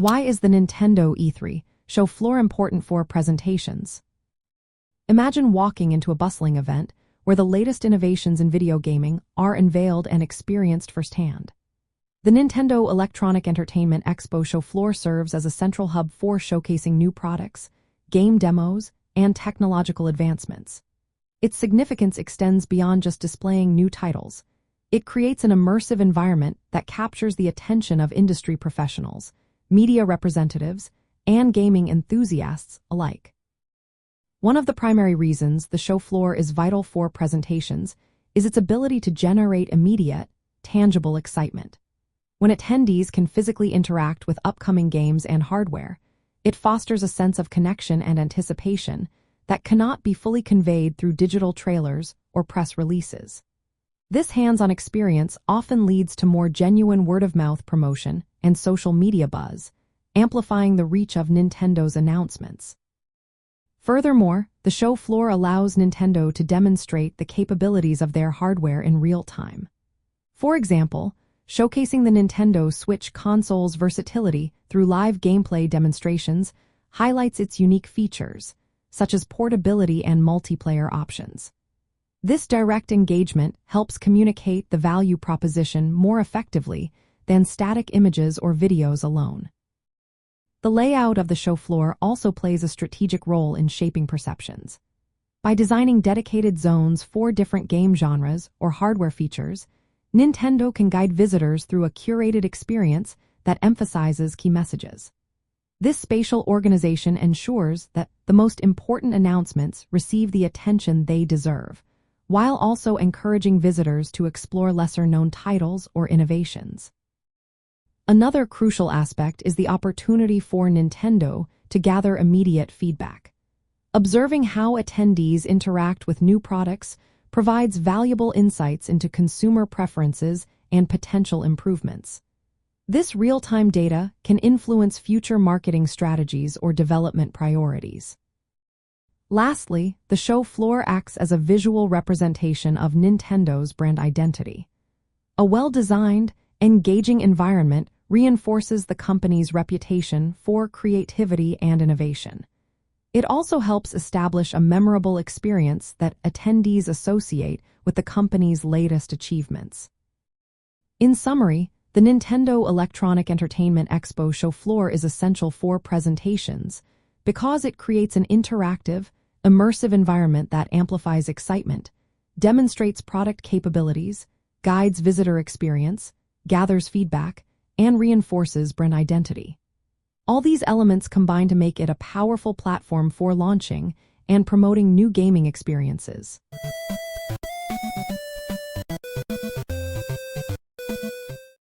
Why is the Nintendo E3 show floor important for presentations? Imagine walking into a bustling event where the latest innovations in video gaming are unveiled and experienced firsthand. The Nintendo Electronic Entertainment Expo show floor serves as a central hub for showcasing new products, game demos, and technological advancements. Its significance extends beyond just displaying new titles. It creates an immersive environment that captures the attention of industry professionals, media representatives, and gaming enthusiasts alike. One of the primary reasons the show floor is vital for presentations is its ability to generate immediate, tangible excitement. When attendees can physically interact with upcoming games and hardware, it fosters a sense of connection and anticipation that cannot be fully conveyed through digital trailers or press releases. This hands-on experience often leads to more genuine word-of-mouth promotion and social media buzz, amplifying the reach of Nintendo's announcements. Furthermore, the show floor allows Nintendo to demonstrate the capabilities of their hardware in real time. For example, showcasing the Nintendo Switch console's versatility through live gameplay demonstrations highlights its unique features, such as portability and multiplayer options. This direct engagement helps communicate the value proposition more effectively than static images or videos alone. The layout of the show floor also plays a strategic role in shaping perceptions. By designing dedicated zones for different game genres or hardware features, Nintendo can guide visitors through a curated experience that emphasizes key messages. This spatial organization ensures that the most important announcements receive the attention they deserve, while also encouraging visitors to explore lesser-known titles or innovations. Another crucial aspect is the opportunity for Nintendo to gather immediate feedback. Observing how attendees interact with new products provides valuable insights into consumer preferences and potential improvements. This real-time data can influence future marketing strategies or development priorities. Lastly, the show floor acts as a visual representation of Nintendo's brand identity. A well-designed, engaging environment reinforces the company's reputation for creativity and innovation. It also helps establish a memorable experience that attendees associate with the company's latest achievements. In summary, the Nintendo Electronic Entertainment Expo show floor is essential for presentations because it creates an interactive, immersive environment that amplifies excitement, demonstrates product capabilities, guides visitor experience, gathers feedback, and reinforces brand identity. All these elements combine to make it a powerful platform for launching and promoting new gaming experiences.